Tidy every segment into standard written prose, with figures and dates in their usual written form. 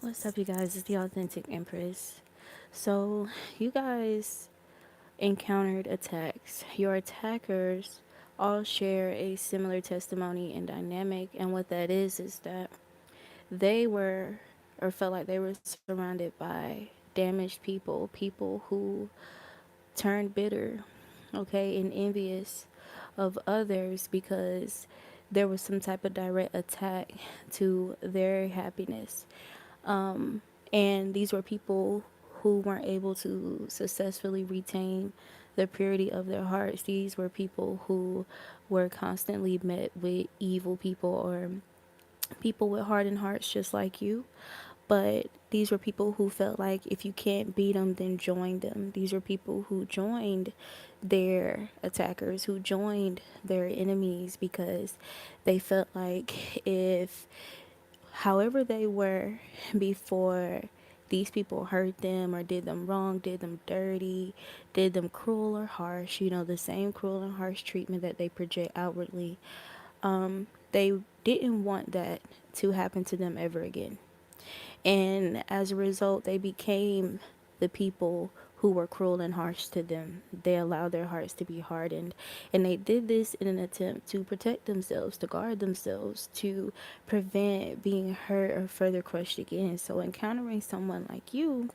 What's up, you guys? It's the Authentic Empress. So, you guys encountered attacks. Your attackers all share a similar testimony and dynamic, and what that is that they were or felt like they were surrounded by damaged people, people who turned bitter, okay, and envious of others because there was some type of direct attack to their happiness. And these were people who weren't able to successfully retain the purity of their hearts. These were people who were constantly met with evil people or people with hardened hearts just like you. But these were people who felt like if you can't beat them, then join them. These were people who joined their attackers, who joined their enemies because they felt like if however they were before these people hurt them or did them wrong, did them dirty, did them cruel or harsh, the same cruel and harsh treatment that they project outwardly, they didn't want that to happen to them ever again. And as a result, they became the people who were cruel and harsh to them. They allowed their hearts to be hardened. And they did this in an attempt to protect themselves, to guard themselves, to prevent being hurt or further crushed again. So, encountering someone like you,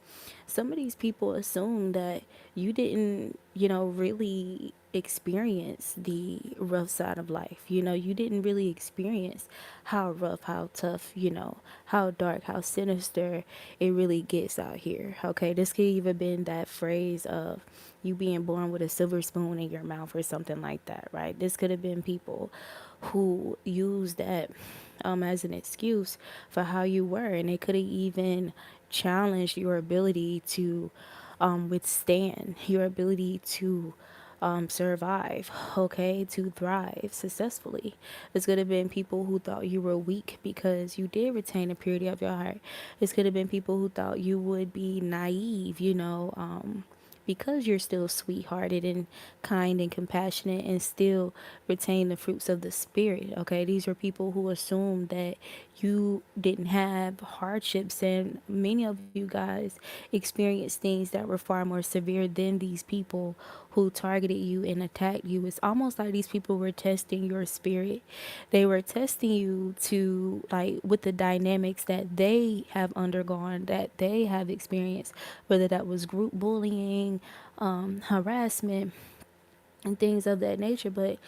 some of these people assume that you didn't, really experience the rough side of life. You didn't really experience how rough, how tough, how dark, how sinister it really gets out here. Okay, this could even been that phrase of you being born with a silver spoon in your mouth or something like that, right? This could have been people who used that as an excuse for how you were, and it could have even challenged your ability to withstand, your ability to survive, okay, to thrive successfully. This could have been people who thought you were weak because you did retain the purity of your heart. This could have been people who thought you would be naive, because you're still sweethearted and kind and compassionate and still retain the fruits of the spirit. Okay, these were people who assumed that you didn't have hardships, and many of you guys experienced things that were far more severe than these people who targeted you and attacked you. It's almost like these people were testing your spirit. They were testing you to, like, with the dynamics that they have undergone, that they have experienced, whether that was group bullying, harassment, and things of that nature. But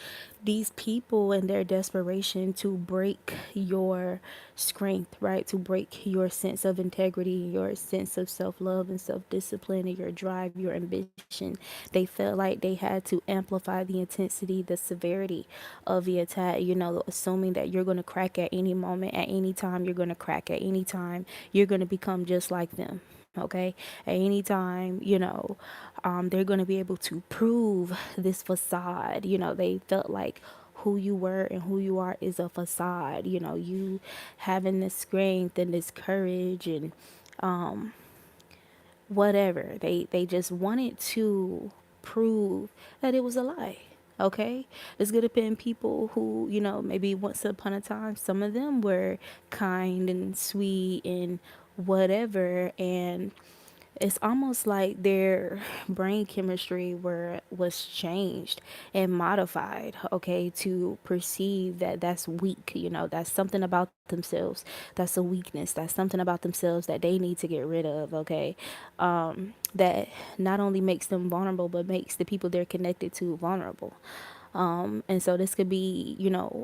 these people and their desperation to break your strength, right, to break your sense of integrity, your sense of self-love and self-discipline, and your drive, your ambition, they felt like they had to amplify the intensity, the severity of the attack, assuming that you're going to crack at any moment, at any time. You're going to crack at any time. You're going to become just like them. Okay, at any time, they're going to be able to prove this facade. They felt like who you were and who you are is a facade. You having this strength and this courage and whatever. They just wanted to prove that it was a lie. Okay, there's gonna be people who, maybe once upon a time, some of them were kind and sweet and whatever, and it's almost like their brain chemistry was changed and modified, okay, to perceive that that's weak. That's something about themselves, that's a weakness, that's something about themselves that they need to get rid of, okay. That not only makes them vulnerable but makes the people they're connected to vulnerable. And so this could be,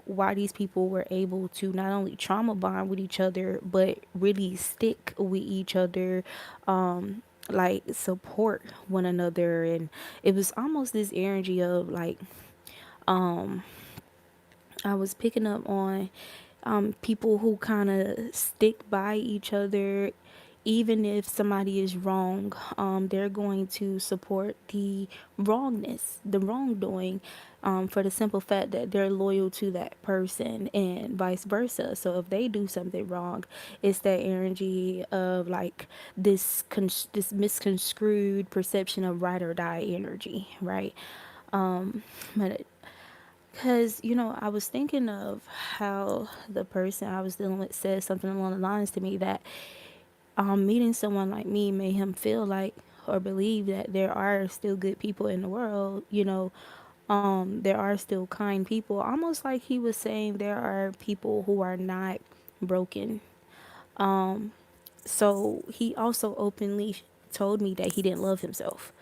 why these people were able to not only trauma bond with each other, but really stick with each other, like support one another. And it was almost this energy of like, I was picking up on people who kind of stick by each other. Even if somebody is wrong, they're going to support the wrongness, the wrongdoing, for the simple fact that they're loyal to that person, and vice versa. So if they do something wrong, it's that energy of like this misconstrued perception of right or die energy, right? But because, I was thinking of how the person I was dealing with said something along the lines to me that Meeting someone like me made him feel like or believe that there are still good people in the world, there are still kind people. Almost like he was saying there are people who are not broken. Um, so he also openly told me that he didn't love himself,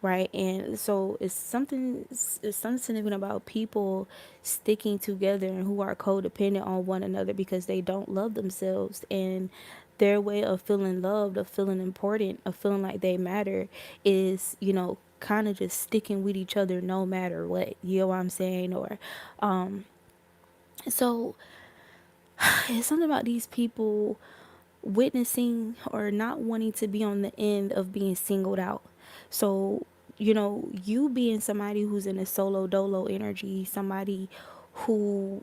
right? And so it's something significant about people sticking together and who are codependent on one another because they don't love themselves, and their way of feeling loved, of feeling important, of feeling like they matter is, kind of just sticking with each other no matter what. You know what I'm saying? Or so it's something about these people witnessing or not wanting to be on the end of being singled out. So, you being somebody who's in a solo dolo energy, somebody who,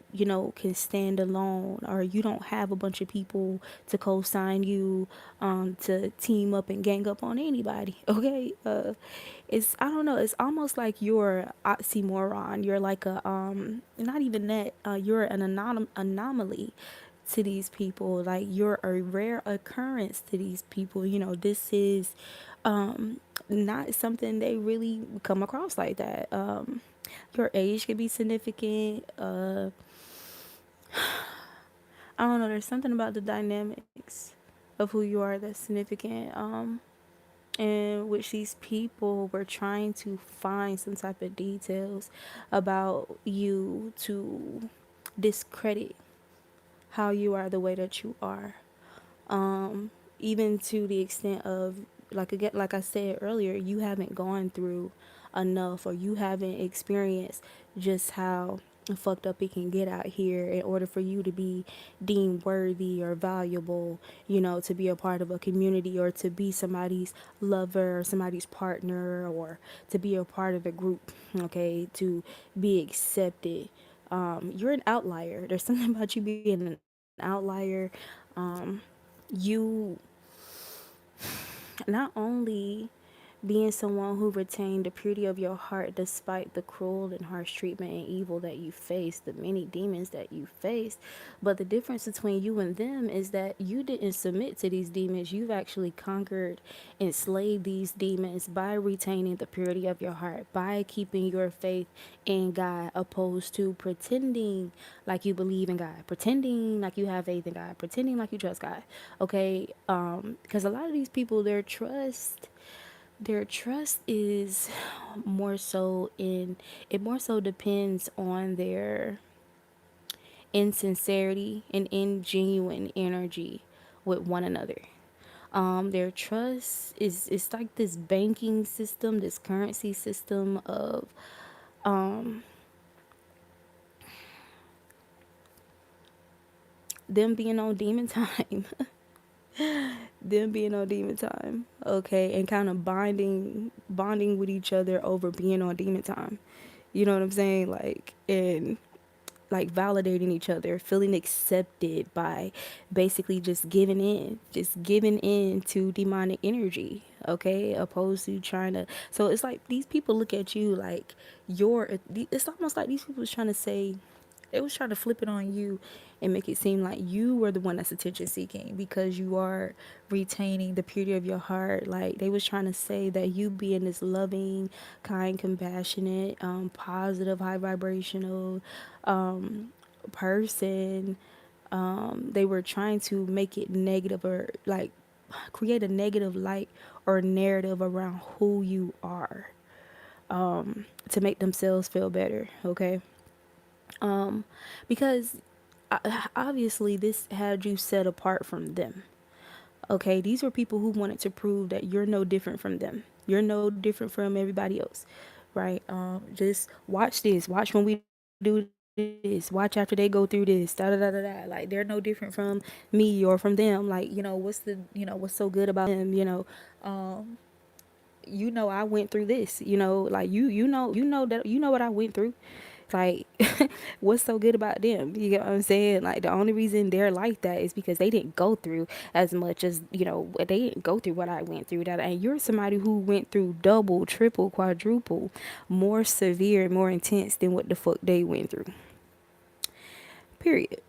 can stand alone, or you don't have a bunch of people to co-sign you, to team up and gang up on anybody. Okay. It's, I don't know, it's almost like you're oxymoron. You're like a, not even that, you're an anomaly to these people. Like, you're a rare occurrence to these people. This is not something they really come across like that. Your age could be significant. I don't know, there's something about the dynamics of who you are that's significant. In which these people were trying to find some type of details about you to discredit how you are the way that you are. Even to the extent of, like, again, like I said earlier, you haven't gone through enough, or you haven't experienced just how fucked up it can get out here in order for you to be deemed worthy or valuable, to be a part of a community, or to be somebody's lover or somebody's partner, or to be a part of a group, okay, to be accepted. You're an outlier. There's something about you being an outlier. You not only being someone who retained the purity of your heart despite the cruel and harsh treatment and evil that you faced, the many demons that you faced. But the difference between you and them is that you didn't submit to these demons. You've actually conquered and slayed these demons by retaining the purity of your heart, by keeping your faith in God, opposed to pretending like you believe in God, pretending like you have faith in God, pretending like you trust God. Okay? Because a lot of these people, their trust is more so in, it more so depends on their insincerity and ingenuine energy with one another. Their trust is, it's like this banking system, this currency system of them being on demon time. Them being on demon time, okay, and kind of bonding with each other over being on demon time. You know what I'm saying? Like, and like validating each other, feeling accepted by basically just giving in to demonic energy, okay, opposed to trying to. So it's like these people look at you like you're. It's almost like these people was trying to say, they was trying to flip it on you and make it seem like you were the one that's attention seeking because you are retaining the purity of your heart. Like, they was trying to say that you being this loving, kind, compassionate, positive, high vibrational person, they were trying to make it negative, or like create a negative light or narrative around who you are, to make themselves feel better, okay? Because obviously this had you set apart from them. Okay, these were people who wanted to prove that you're no different from them. You're no different from everybody else, right? Just watch this. Watch when we do this. Watch after they go through this. Da da da da da. Like, they're no different from me or from them. Like, what's so good about them? I went through this. Like, you know what I went through. Like, what's so good about them? You get what I'm saying? Like, the only reason they're like that is because they didn't go through as much as, they didn't go through what I went through. That, and you're somebody who went through double, triple, quadruple, more severe, more intense than what the fuck they went through. Period.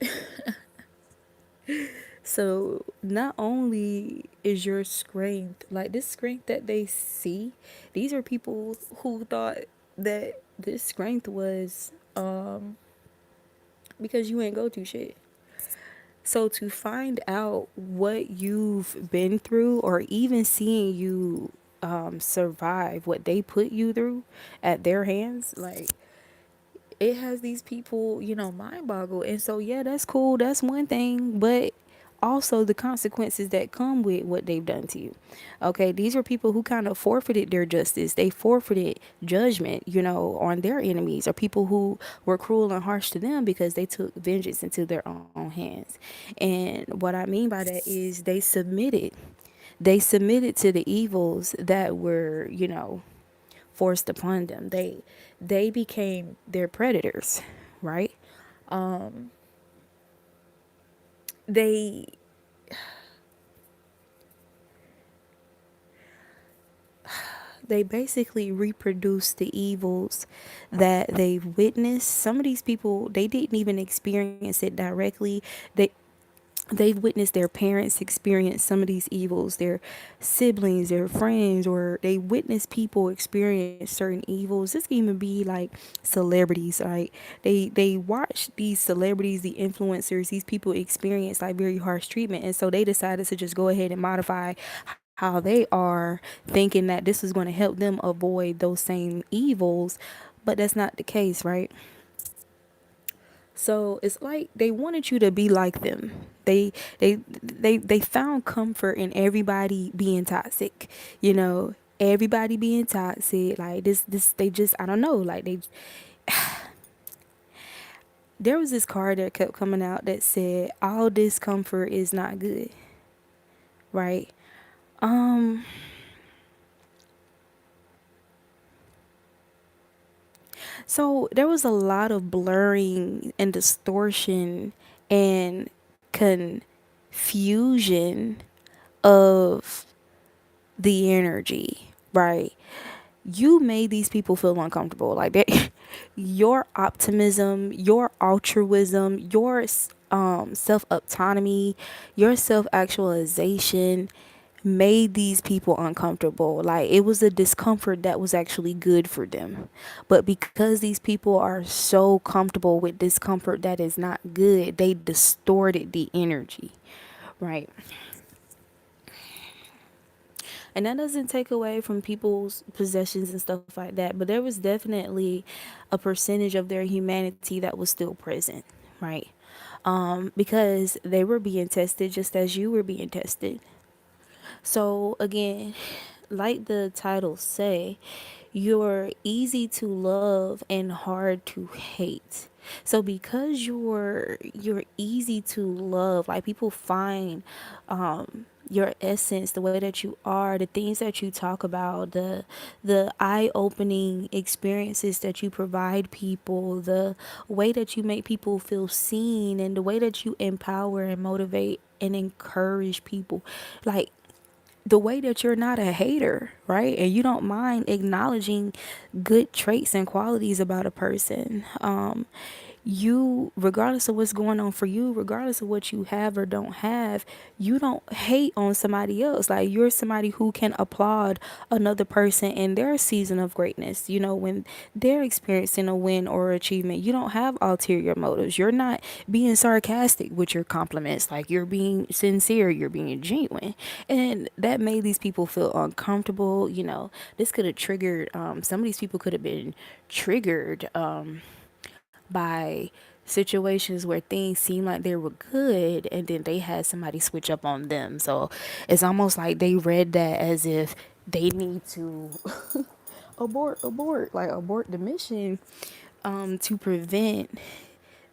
So not only is your strength, like this strength that they see, these are people who thought that this strength was because you ain't go through shit. So to find out what you've been through, or even seeing you survive what they put you through at their hands, like it has these people, mind boggled. And so, yeah, that's cool. That's one thing. But also the consequences that come with what they've done to you. Okay. These are people who kind of forfeited their justice. They forfeited judgment, on their enemies, or people who were cruel and harsh to them because they took vengeance into their own hands. And what I mean by that is they submitted to the evils that were, forced upon them. They became their predators, right? They they basically reproduced the evils that they've witnessed. Some of these people, they didn't even experience it directly. They've witnessed their parents experience some of these evils, their siblings, their friends, or they witness people experience certain evils. This can even be like celebrities, right? They watch these celebrities, the influencers, these people experience like very harsh treatment, and so they decided to just go ahead and modify how they are, thinking that this is going to help them avoid those same evils, but that's not the case, right? So it's like they wanted you to be like them. They found comfort in everybody being toxic, everybody being toxic. Like this they just, I don't know, like they there was this card that kept coming out that said all discomfort is not good, right? Um so there was a lot of blurring and distortion and confusion of the energy, right? You made these people feel uncomfortable. Like that, your optimism, your altruism, your self autonomy, your self actualization made these people uncomfortable. Like it was a discomfort that was actually good for them. But because these people are so comfortable with discomfort that is not good, they distorted the energy, right? And that doesn't take away from people's possessions and stuff like that, but there was definitely a percentage of their humanity that was still present, right? Because they were being tested just as you were being tested. So again, like the titles say, you're easy to love and hard to hate. So because you're easy to love, like people find your essence, the way that you are, the things that you talk about, the eye-opening experiences that you provide people, the way that you make people feel seen, and the way that you empower and motivate and encourage people. Like the way that you're not a hater, right? And you don't mind acknowledging good traits and qualities about a person. You, regardless of what's going on for you, regardless of what you have or don't have, you don't hate on somebody else. Like you're somebody who can applaud another person in their season of greatness. When they're experiencing a win or achievement, you don't have ulterior motives. You're not being sarcastic with your compliments. Like you're being sincere, you're being genuine. And that made these people feel uncomfortable. This could have triggered, some of these people could have been triggered by situations where things seemed like they were good and then they had somebody switch up on them. So it's almost like they read that as if they need to abort the mission to prevent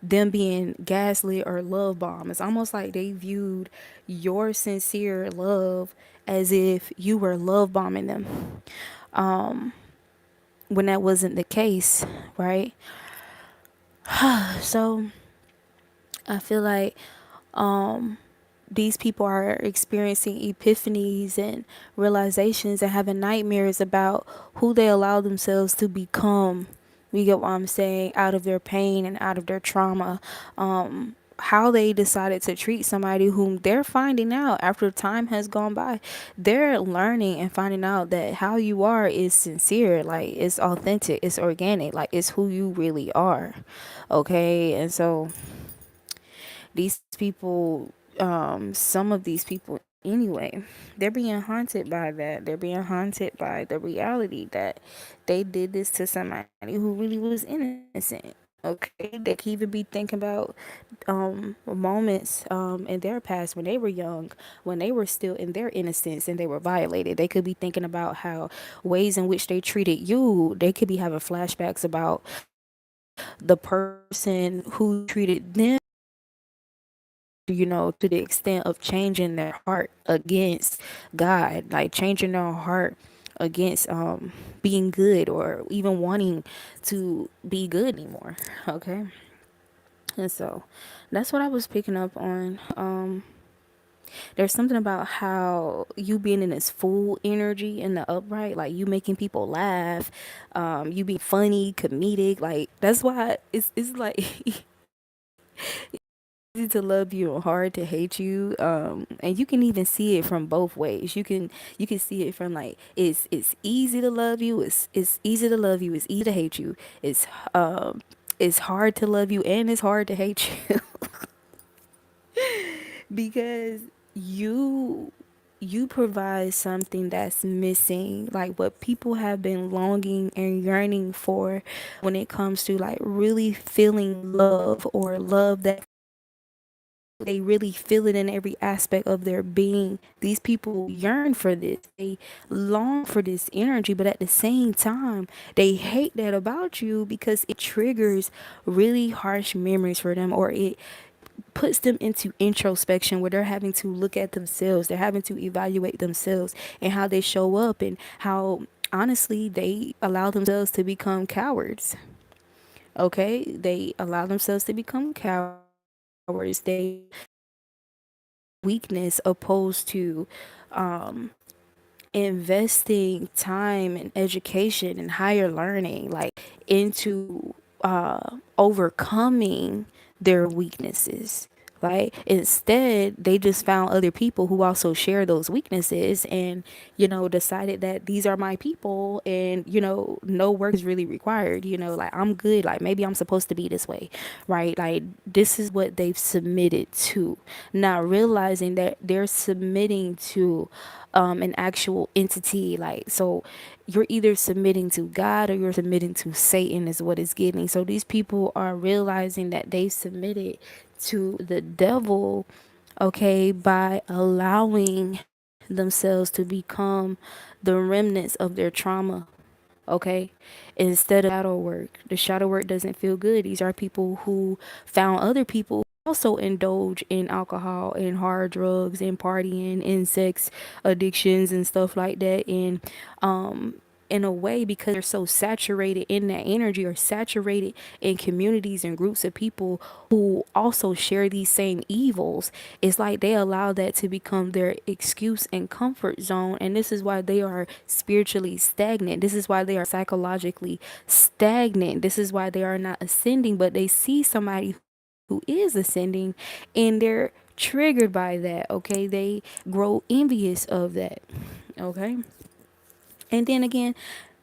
them being gaslit or love bomb. It's almost like they viewed your sincere love as if you were love bombing them, when that wasn't the case, right? So I feel like these people are experiencing epiphanies and realizations and having nightmares about who they allow themselves to become. You get what I'm saying? Out of their pain and out of their trauma. how they decided to treat somebody whom they're finding out after time has gone by. They're learning and finding out that how you are is sincere, like it's authentic, it's organic, like it's who you really are. Okay. And so these people, some of these people anyway, they're being haunted by that. They're being haunted by the reality that they did this to somebody who really was innocent. Okay, they could even be thinking about moments in their past when they were young, when they were still in their innocence and they were violated. They could be thinking about how ways in which they treated you. They could be having flashbacks about the person who treated them, to the extent of changing their heart against God, like changing their heart against being good or even wanting to be good anymore. Okay. And so that's what I was picking up on. There's something about how you being in this full energy in the upright, like you making people laugh, you being funny, comedic, like that's why it's like easy to love you and hard to hate you. And you can even see it from both ways. You can see it from like it's easy to love you, it's easy to love you, it's easy to hate you. It's hard to love you and it's hard to hate you. Because you you provide something that's missing, like what people have been longing and yearning for when it comes to like really feeling love, or love that they really feel it in every aspect of their being. These people yearn for this, they long for this energy, but at the same time they hate that about you because it triggers really harsh memories for them, or it puts them into introspection where they're having to look at themselves, they're having to evaluate themselves and how they show up, and how honestly they allow themselves to become cowards. Okay, they allow themselves to become cowards. They weakness opposed to investing time and education and higher learning, like into overcoming their weaknesses. Right? Instead, they just found other people who also share those weaknesses, and decided that these are my people, and no work is really required. Like I'm good. Like maybe I'm supposed to be this way, right? Like this is what they've submitted to, not realizing that they're submitting to an actual entity. Like, so you're either submitting to God or you're submitting to Satan, is what it's getting. So these people are realizing that they submitted to the devil, okay, by allowing themselves to become the remnants of their trauma. Okay, instead of shadow work, the shadow work doesn't feel good. These are people who found other people also indulge in alcohol and hard drugs and partying and sex addictions and stuff like that, and in a way, because they're so saturated in that energy, or saturated in communities and groups of people who also share these same evils, it's like they allow that to become their excuse and comfort zone. And this is why they are spiritually stagnant. This is why they are psychologically stagnant. This is why they are not ascending, but they see somebody who is ascending and they're triggered by that. Okay, they grow envious of that. Okay, and then again,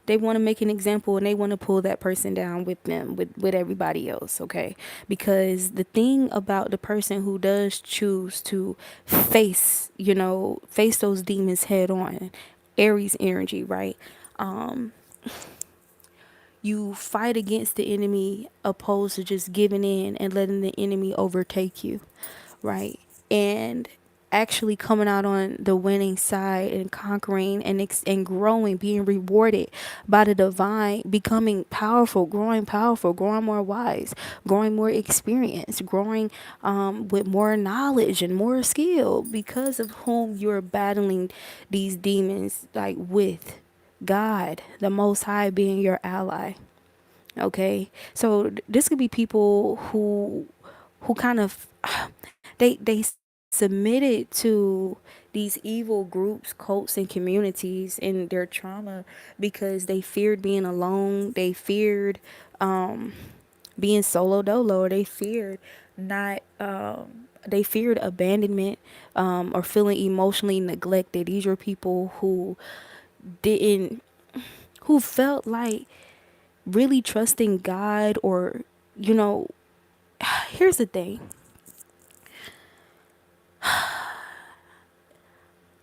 they want to make an example and they want to pull that person down with them, with everybody else. Okay, because the thing about the person who does choose to face those demons head on, Aries energy, right? You fight against the enemy opposed to just giving in and letting the enemy overtake you, right? And actually coming out on the winning side and conquering and growing, being rewarded by the divine, becoming powerful, growing more wise, growing more experience, growing with more knowledge and more skill, because of whom you're battling these demons, like with God, the Most High, being your ally. Okay, so this could be people who kind of they submitted to these evil groups, cults, and communities in their trauma because they feared being alone. They feared being solo dolo, or they feared not they feared abandonment, or feeling emotionally neglected. These were people who didn't who felt like really trusting God, or you know, here's the thing.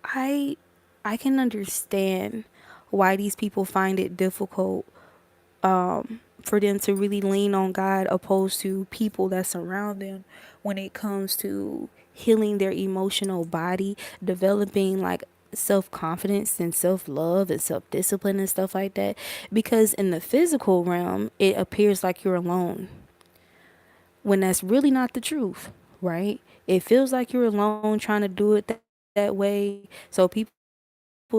I I can understand why these people find it difficult for them to really lean on God opposed to people that surround them when it comes to healing their emotional body, developing like self confidence and self love and self discipline and stuff like that. Because in the physical realm, it appears like you're alone when that's really not the truth, right? It feels like you're alone trying to do it that way. So people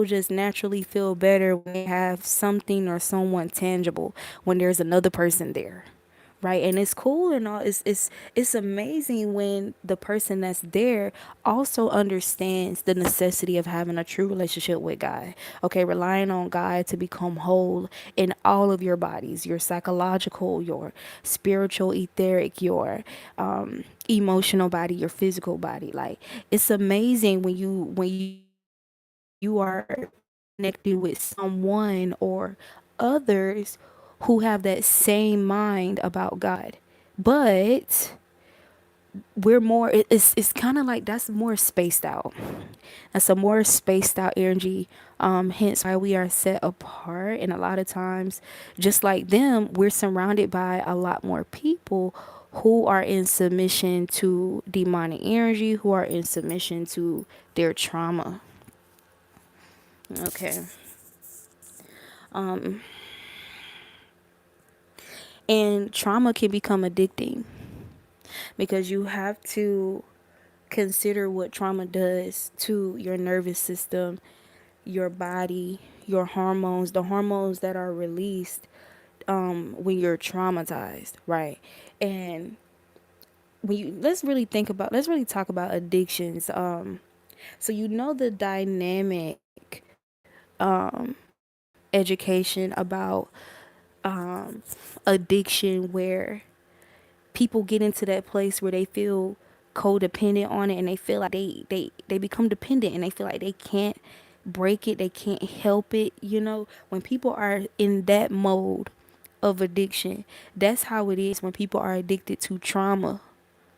just naturally feel better when they have something or someone tangible, when there's another person there. Right, and it's cool and all. It's amazing when the person that's there also understands the necessity of having a true relationship with God. Okay, relying on God to become whole in all of your bodies, your psychological, your spiritual, etheric, your emotional body, your physical body. Like, it's amazing when you are connected with someone or others who have that same mind about God. But we're more it's kind of like that's more spaced out. That's a more spaced out energy. Hence why we are set apart. And a lot of times, just like them, we're surrounded by a lot more people who are in submission to demonic energy, who are in submission to their trauma. Okay. And trauma can become addicting because you have to consider what trauma does to your nervous system, your body, your hormones, the hormones that are released when you're traumatized, right? And when you let's really talk about addictions. So you know the dynamic education about addiction where people get into that place where they feel codependent on it, and they feel like they become dependent, and they feel like they can't break it, they can't help it. When people are in that mode of addiction, that's how it is when people are addicted to trauma.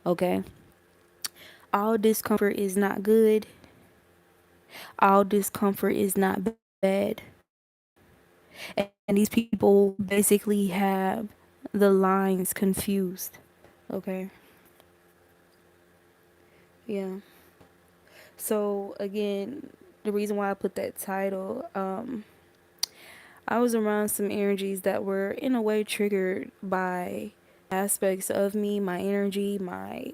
Okay, all discomfort is not good, all discomfort is not bad. And these people basically have the lines confused. Okay. Yeah. So again, the reason why I put that title, I was around some energies that were in a way triggered by aspects of me, my energy, my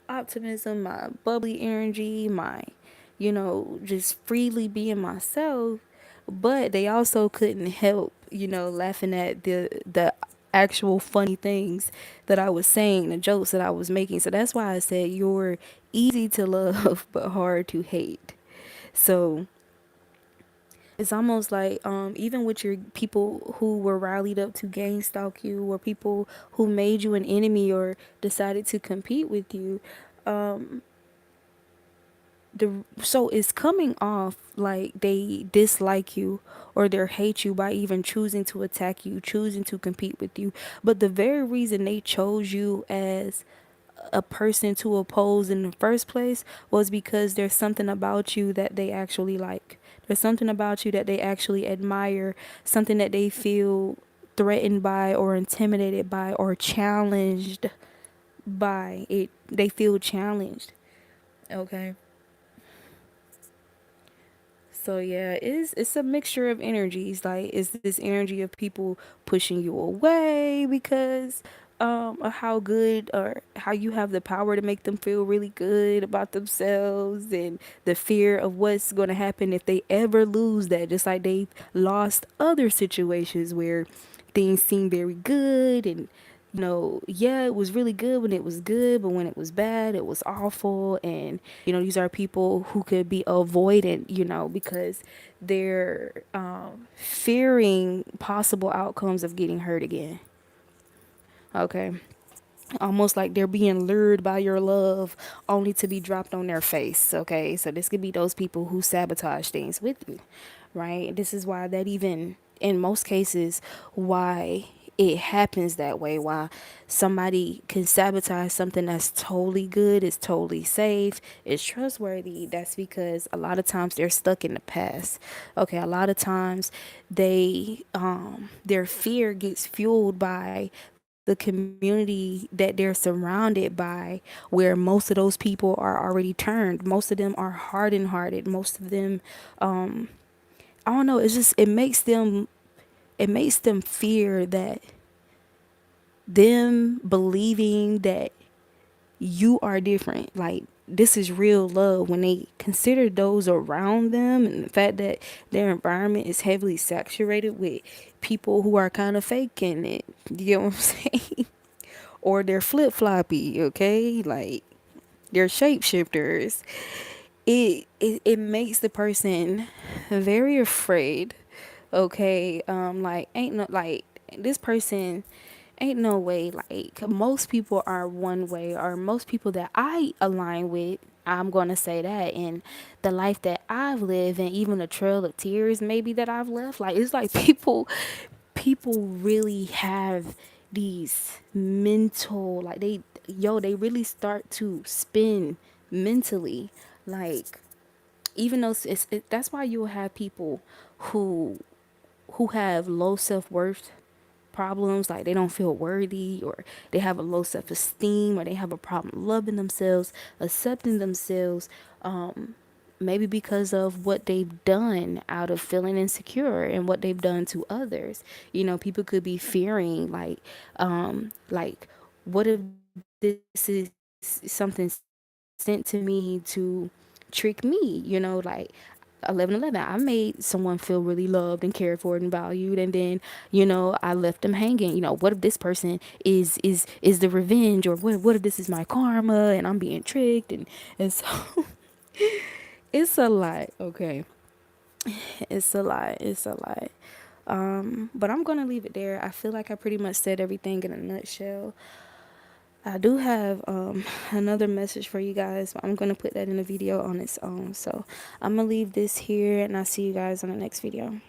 optimism, my bubbly energy, my, just freely being myself. But they also couldn't help, laughing at the actual funny things that I was saying, the jokes that I was making. So that's why I said you're easy to love but hard to hate. So it's almost like even with your people who were rallied up to gang stalk you, or people who made you an enemy or decided to compete with you, so it's coming off like they dislike you or they hate you by even choosing to attack you, choosing to compete with you. But the very reason they chose you as a person to oppose in the first place was because there's something about you that they actually like. There's something about you that they actually admire, something that they feel threatened by or intimidated by or challenged by. They feel challenged. Okay. So yeah, it's a mixture of energies. Like, it's this energy of people pushing you away because of how good or how you have the power to make them feel really good about themselves, and the fear of what's going to happen if they ever lose that, just like they've lost other situations where things seem very good, and yeah, it was really good when it was good, but when it was bad, it was awful. And, these are people who could be avoidant, because they're fearing possible outcomes of getting hurt again. Okay. almost like they're being lured by your love only to be dropped on their face. Okay, so this could be those people who sabotage things with you, right? This is why that, even in most cases, why it happens that way, why somebody can sabotage something that's totally good, is totally safe, is trustworthy. That's because a lot of times they're stuck in the past. Okay, a lot of times their fear gets fueled by the community that they're surrounded by, where most of those people are already turned. Most of them are hardened hearted. Most of them, I don't know, it's just, it makes them fear that, them believing that you are different, like this is real love, when they consider those around them and the fact that their environment is heavily saturated with people who are kind of faking it. You know what I'm saying? Or they're flip floppy, okay? Like they're shapeshifters. It makes the person very afraid. Okay, like ain't no, like this person, ain't no way, like most people are one way, or most people that I align with, I'm gonna say that, and the life that I've lived, and even the trail of tears maybe that I've left, like it's like people really have these mental, like they really start to spin mentally, like even though that's why you'll have people who have low self-worth problems, like they don't feel worthy, or they have a low self-esteem, or they have a problem loving themselves, accepting themselves, maybe because of what they've done out of feeling insecure and what they've done to others. You know, people could be fearing like what if this is something sent to me to trick me, you know, like 11:11, I made someone feel really loved and cared for and valued, and then, I left them hanging. What if this person is the revenge, or what if this is my karma and I'm being tricked, and so it's a lot. Okay, it's a lot. But I'm gonna leave it there. I feel like I pretty much said everything in a nutshell. I do have another message for you guys, but I'm going to put that in a video on its own. So I'm going to leave this here, and I'll see you guys on the next video.